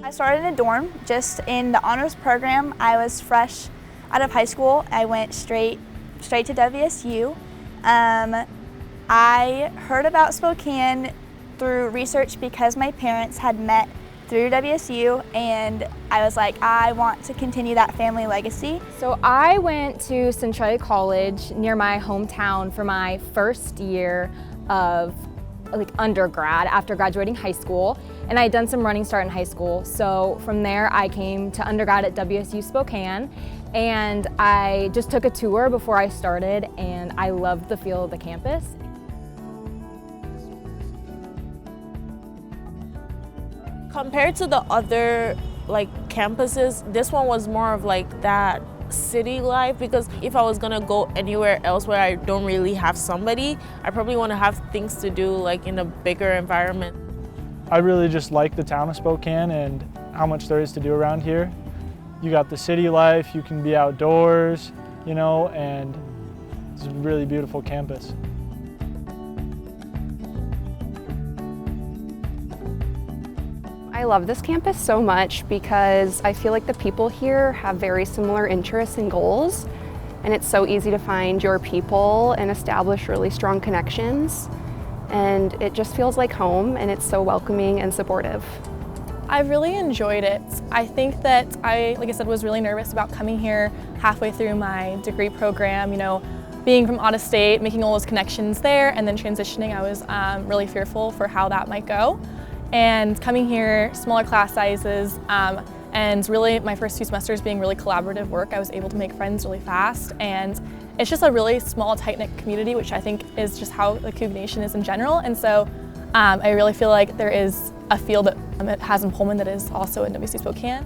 I started in a dorm, just in the honors program. I was fresh out of high school. I went straight to WSU. I heard about Spokane through research because my parents had met through WSU, and I was like, I want to continue that family legacy. So I went to Centralia College near my hometown for my first year of undergrad after graduating high school, and I had done some running start in high school. So from there I came to undergrad at WSU Spokane, and I just took a tour before I started, and I loved the feel of the campus. Compared to the other campuses, this one was more of that city life, because if I was gonna go anywhere else where I don't really have somebody, I probably want to have things to do in a bigger environment. I really just like the town of Spokane and how much there is to do around here. You got the city life, you can be outdoors, and it's a really beautiful campus. I love this campus so much because I feel like the people here have very similar interests and goals, and it's so easy to find your people and establish really strong connections, and it just feels like home, and it's so welcoming and supportive. I've really enjoyed it. I think that like I said, was really nervous about coming here halfway through my degree program, being from out of state, making all those connections there, and then transitioning. I was really fearful for how that might go. And coming here, smaller class sizes, and really my first 2 semesters being really collaborative work, I was able to make friends really fast. And it's just a really small, tight-knit community, which I think is just how the Cougar Nation is in general. And so I really feel like there is a feel that it has in Pullman that is also in WSU Spokane.